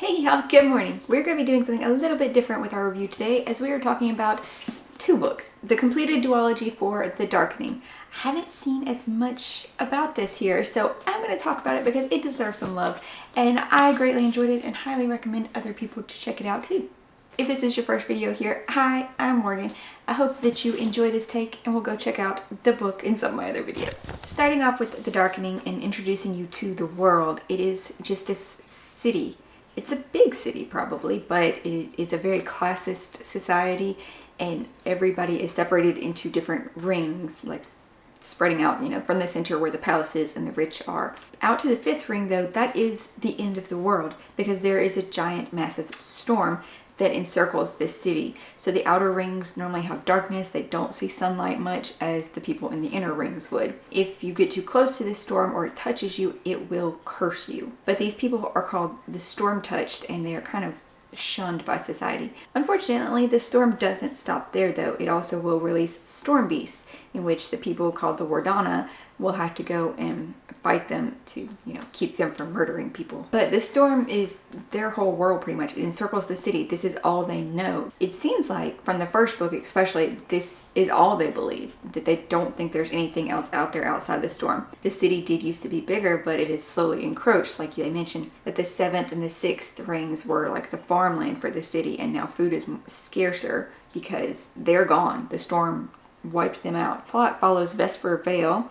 Hey y'all, good morning. We're going to be doing something a little bit different with our review today as we are talking about two books. The completed duology for The Darkening. I haven't seen as much about this here, so I'm going to talk about it because it deserves some love and I greatly enjoyed it and highly recommend other people to check it out too. If this is your first video here, hi, I'm Morgan. I hope that you enjoy this take and we'll go check out the book in some of my other videos. Starting off with The Darkening and introducing you to the world, it is just this city. It's a big city probably, but it is a very classist society and everybody is separated into different rings, like spreading out, from the center where the palace is and the rich are. Out to the fifth ring though, that is the end of the world because there is a giant massive storm that encircles this city. So the outer rings normally have darkness. They don't see sunlight much as the people in the inner rings would. If you get too close to this storm or it touches you, it will curse you. But these people are called the Storm Touched and they are kind of shunned by society. Unfortunately, the storm doesn't stop there though. It also will release storm beasts in which the people called the Wardana will have to go and fight them to, keep them from murdering people. But the storm is their whole world pretty much. It encircles the city. This is all they know. It seems like from the first book especially, this is all they believe, that they don't think there's anything else out there outside the storm. The city did used to be bigger, but it is slowly encroached. Like they mentioned that the seventh and the sixth rings were like the farmland for the city, and now food is scarcer because they're gone. The storm wiped them out. Plot follows Vesper Vale.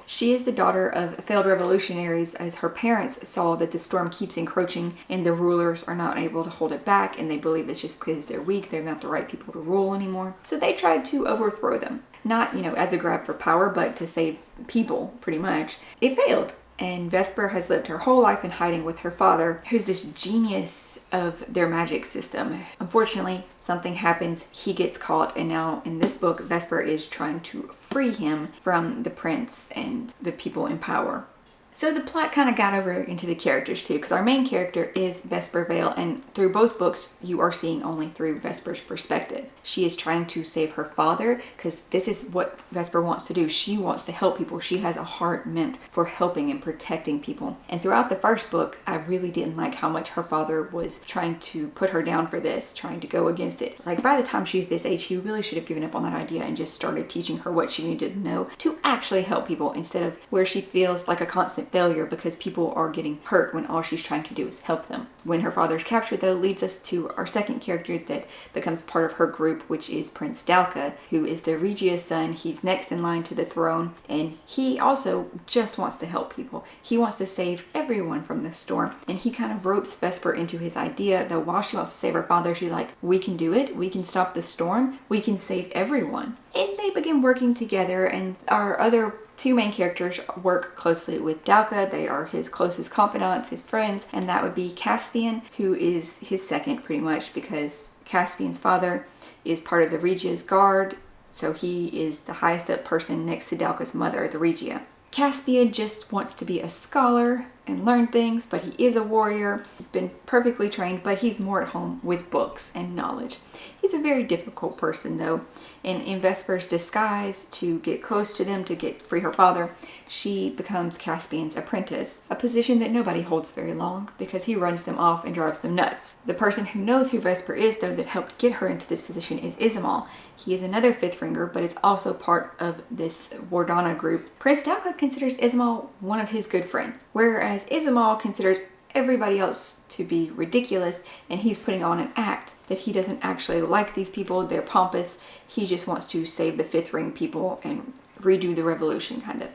She is the daughter of failed revolutionaries as her parents saw that the storm keeps encroaching and the rulers are not able to hold it back, and they believe it's just because they're weak, they're not the right people to rule anymore. So they tried to overthrow them. Not, as a grab for power, but to save people, pretty much. It failed. And Vesper has lived her whole life in hiding with her father, who's this genius of their magic system. Unfortunately, something happens, he gets caught, and now in this book, Vesper is trying to free him from the prince and the people in power. So the plot kind of got over into the characters too, because our main character is Vesper Vale, and through both books you are seeing only through Vesper's perspective. She is trying to save her father because this is what Vesper wants to do. She wants to help people. She has a heart meant for helping and protecting people. And throughout the first book, I really didn't like how much her father was trying to put her down for this, trying to go against it. Like by the time she's this age, he really should have given up on that idea and just started teaching her what she needed to know to actually help people, instead of where she feels like a constant failure because people are getting hurt when all she's trying to do is help them. When her father is captured though, leads us to our second character that becomes part of her group, which is Prince Dalka, who is the Regia's son. He's next in line to the throne, and he also just wants to help people. He wants to save everyone from this storm, and he kind of ropes Vesper into his idea, though while she wants to save her father, she's like, we can do it, we can stop the storm, we can save everyone. And they begin working together, and our other two main characters work closely with Dalka. They are his closest confidants, his friends, and that would be Caspian, who is his second pretty much because Caspian's father is part of the Regia's guard, so he is the highest up person next to Dalka's mother, the Regia. Caspian just wants to be a scholar and learn things, but he is a warrior. He's been perfectly trained, but he's more at home with books and knowledge. He's a very difficult person though, and in Vesper's disguise to get close to them, to free her father, she becomes Caspian's apprentice, a position that nobody holds very long because he runs them off and drives them nuts. The person who knows who Vesper is though that helped get her into this position is Ismael. He is another fifth ringer, but is also part of this Wardana group. Prince Dalka considers Ismael one of his good friends, whereas Ismael considers everybody else to be ridiculous, and he's putting on an act that he doesn't actually like these people. They're pompous. He just wants to save the fifth ring people and redo the revolution, kind of.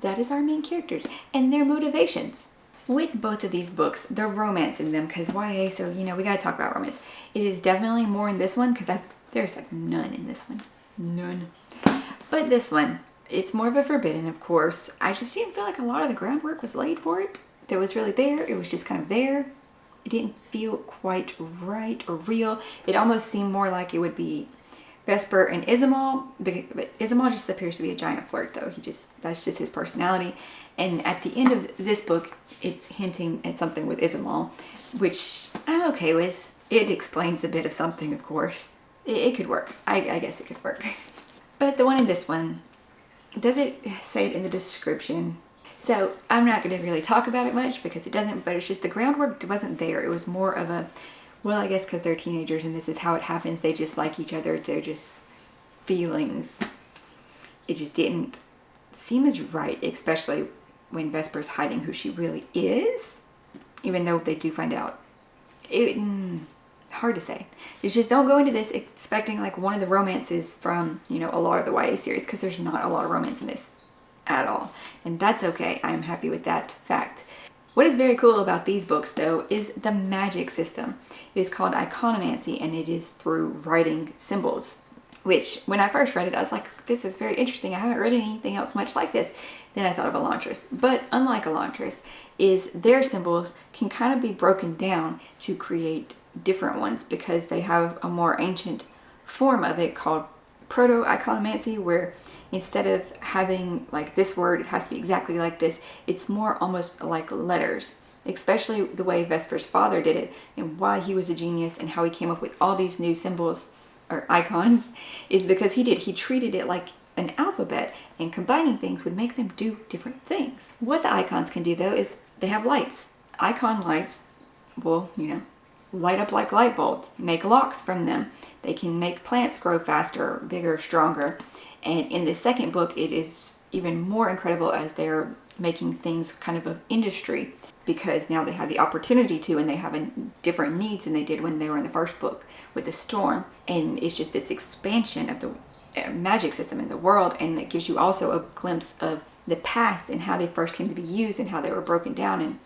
That is our main characters and their motivations. With both of these books, the romance in them, because YA, so we gotta talk about romance. It is definitely more in this one because there's like none in this one. None. But this one, it's more of a forbidden, of course. I just didn't feel like a lot of the groundwork was laid for it. That was really there. It was just kind of there. It didn't feel quite right or real. It almost seemed more like it would be Vesper and Ismael, but Ismael just appears to be a giant flirt though. That's just his personality. And at the end of this book, it's hinting at something with Ismael, which I'm okay with. It explains a bit of something, of course. It could work. I guess it could work. But the one in this one, does it say it in the description? So I'm not going to really talk about it much because it doesn't, but it's just the groundwork wasn't there. It was more of a, well, I guess because they're teenagers and this is how it happens. They just like each other. They're just feelings. It just didn't seem as right, especially when Vesper's hiding who she really is, even though they do find out. Hard to say. It's just don't go into this expecting like one of the romances from, you know, a lot of the YA series, because there's not a lot of romance in this at all. And that's okay. I'm happy with that fact. What is very cool about these books though is the magic system. It is called iconomancy and it is through writing symbols. Which, when I first read it, I was like, this is very interesting. I haven't read anything else much like this. Then I thought of Elantris. But unlike Elantris, is their symbols can kind of be broken down to create different ones because they have a more ancient form of it called proto-iconomancy, where instead of having like this word, it has to be exactly like this. It's more almost like letters, especially the way Vesper's father did it and why he was a genius and how he came up with all these new symbols or icons is because he treated it like an alphabet, and combining things would make them do different things. What the icons can do though is they have lights. Icon lights will, you know, light up like light bulbs, make locks from them. They can make plants grow faster, bigger, stronger. And in the second book, it is even more incredible as they're making things kind of industry, because now they have the opportunity to, and they have different needs than they did when they were in the first book with the storm. And it's just this expansion of the magic system in the world, and it gives you also a glimpse of the past and how they first came to be used and how they were broken down. And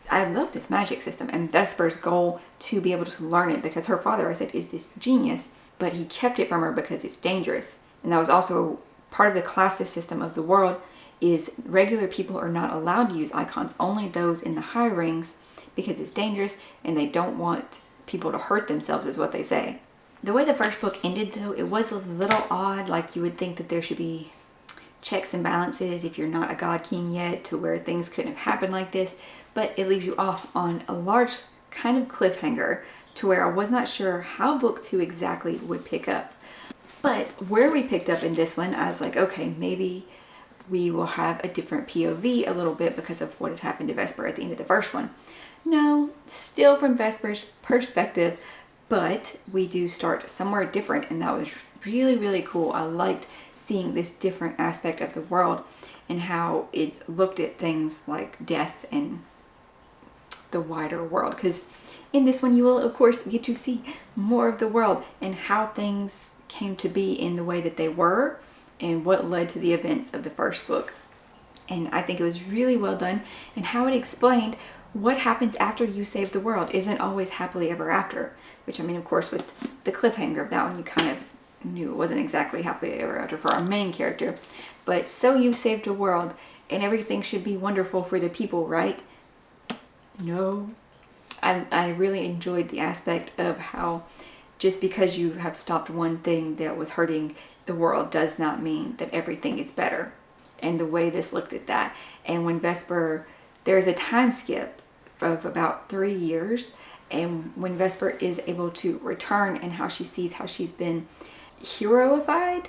I love this magic system and Vesper's goal to be able to learn it, because her father, I said, is this genius, but he kept it from her because it's dangerous. And that was also part of the classist system of the world, is regular people are not allowed to use icons, only those in the high rings, because it's dangerous and they don't want people to hurt themselves, is what they say. The way the first book ended though, it was a little odd. Like you would think that there should be checks and balances if you're not a god king yet, to where things couldn't have happened like this, but it leaves you off on a large kind of cliffhanger to where I was not sure how book 2 exactly would pick up. But where we picked up in this one, I was like, okay, maybe we will have a different POV a little bit because of what had happened to Vesper at the end of the first one. No, still from Vesper's perspective, but we do start somewhere different, and that was really, really cool. I liked seeing this different aspect of the world and how it looked at things like death and the wider world, because in this one you will of course get to see more of the world and how things came to be in the way that they were and what led to the events of the first book. And I think it was really well done, and how it explained what happens after you save the world isn't always happily ever after, which, I mean, of course, with the cliffhanger of that one, you kind of knew it wasn't exactly happily ever after for our main character. But so you saved a world and everything should be wonderful for the people, right? No. I really enjoyed the aspect of how just because you have stopped one thing that was hurting the world does not mean that everything is better. And the way this looked at that. And when Vesper, there's a time skip of about 3 years, and when Vesper is able to return and how she sees how she's been heroified,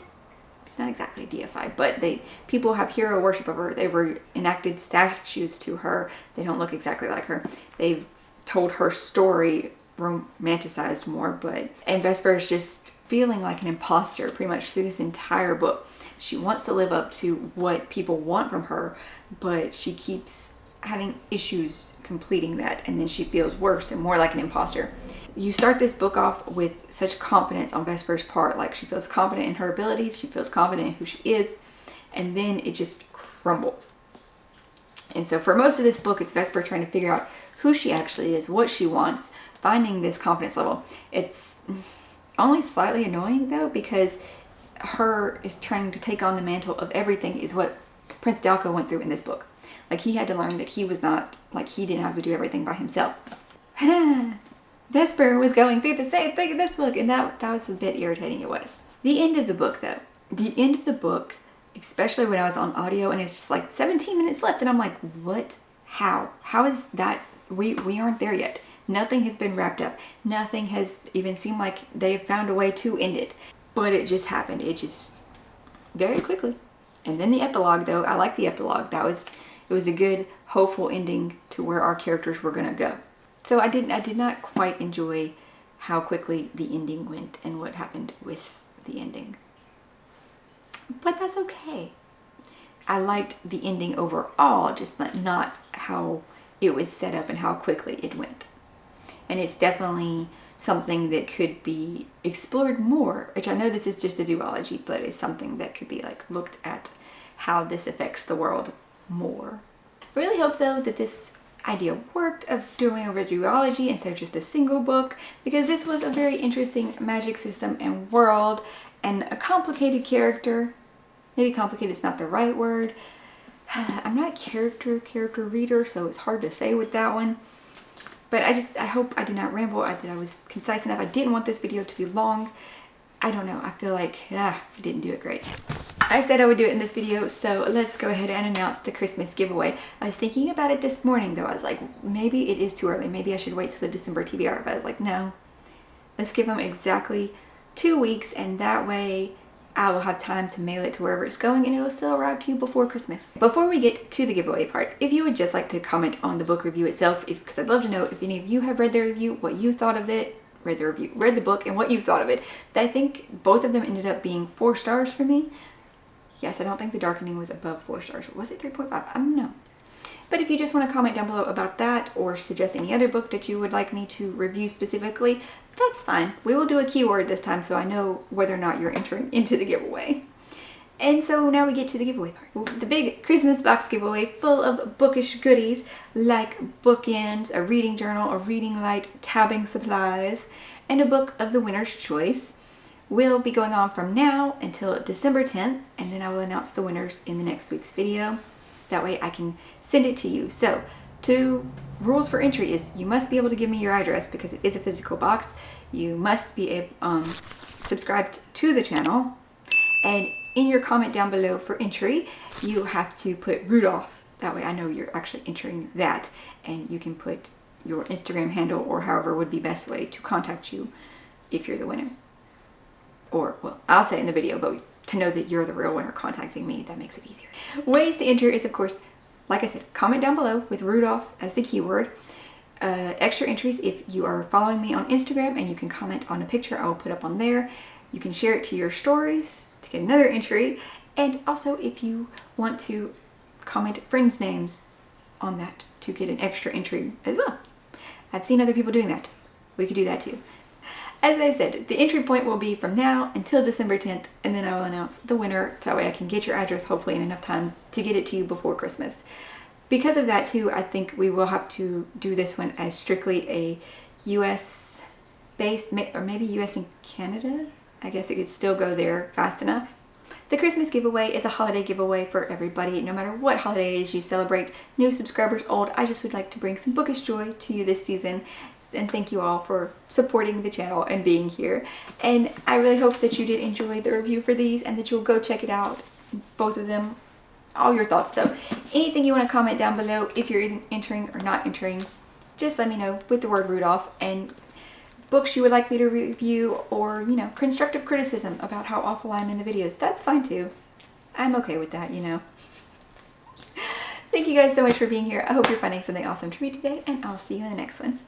it's not exactly deified, but people have hero worship of her. They were enacted statues to her. They don't look exactly like her. They've told her story romanticized more, and Vesper is just feeling like an imposter pretty much through this entire book. She wants to live up to what people want from her, but she keeps having issues completing that, and then she feels worse and more like an imposter. You start this book off with such confidence on Vesper's part, like she feels confident in her abilities, she feels confident in who she is, and then it just crumbles. And so for most of this book, it's Vesper trying to figure out who she actually is, what she wants, finding this confidence level. It's only slightly annoying though, because her is trying to take on the mantle of everything is what Prince Dalko went through in this book. Like, he had to learn that he was not, like, he didn't have to do everything by himself. Vesper was going through the same thing in this book, and that was a bit irritating. It was. The end of the book though. The end of the book, especially when I was on audio and it's just like 17 minutes left, and I'm like, what? How is that? We aren't there yet. Nothing has been wrapped up. Nothing has even seemed like they've found a way to end it. But it just happened. It just very quickly. And then the epilogue though, I like the epilogue. That was It was a good, hopeful ending to where our characters were gonna go. So I did not quite enjoy how quickly the ending went and what happened with the ending. But that's okay. I liked the ending overall, just not how it was set up and how quickly it went. And it's definitely something that could be explored more, which I know this is just a duology, but it's something that could be like looked at how this affects the world more. I really hope though that this idea worked of doing a duology instead of just a single book, because this was a very interesting magic system and world and a complicated character. Maybe complicated is not the right word. I'm not a character reader, so it's hard to say with that one. But I hope I did not ramble, that I was concise enough. I didn't want this video to be long. I don't know, I feel like, I didn't do it great. I said I would do it in this video, so let's go ahead and announce the Christmas giveaway. I was thinking about it this morning though. I was like, maybe it is too early. Maybe I should wait till the December TBR, but I was like, no. Let's give them exactly 2 weeks, and that way I will have time to mail it to wherever it's going and it will still arrive to you before Christmas. Before we get to the giveaway part, if you would just like to comment on the book review itself, because I'd love to know if any of you have read the review, what you thought of it, read the book, and what you thought of it. I think both of them ended up being 4 stars for me. Yes, I don't think the Darkening was above 4 stars. Was it 3.5? I don't know. But if you just want to comment down below about that or suggest any other book that you would like me to review specifically, that's fine. We will do a keyword this time so I know whether or not you're entering into the giveaway. And so now we get to the giveaway part. The big Christmas box giveaway full of bookish goodies like bookends, a reading journal, a reading light, tabbing supplies, and a book of the winner's choice will be going on from now until December 10th, and then I will announce the winners in the next week's video. That way I can send it to you. So, 2 rules for entry is you must be able to give me your address because it is a physical box. You must be subscribed to the channel. And in your comment down below for entry, you have to put Rudolph. That way I know you're actually entering that. And you can put your Instagram handle or however would be best way to contact you if you're the winner. Or, well, I'll say it in the video, but to know that you're the real winner contacting me, that makes it easier. Ways to enter is, of course, like I said, comment down below with Rudolph as the keyword. Extra entries if you are following me on Instagram and you can comment on a picture I will put up on there. You can share it to your stories to get another entry. And also if you want to comment friends' names on that to get an extra entry as well. I've seen other people doing that. We could do that too. As I said, the entry point will be from now until December 10th, and then I will announce the winner. That way I can get your address hopefully in enough time to get it to you before Christmas. Because of that too, I think we will have to do this one as strictly a US based, or maybe US and Canada. I guess it could still go there fast enough. The Christmas giveaway is a holiday giveaway for everybody, no matter what holiday it is you celebrate. New subscribers, old, I just would like to bring some bookish joy to you this season. And thank you all for supporting the channel and being here. And I really hope that you did enjoy the review for these and that you'll go check it out. Both of them. All your thoughts though. Anything you want to comment down below if you're entering or not entering, just let me know with the word Rudolph, and books you would like me to review, or, you know, constructive criticism about how awful I am in the videos. That's fine too. I'm okay with that, you know. Thank you guys so much for being here. I hope you're finding something awesome to read today, and I'll see you in the next one.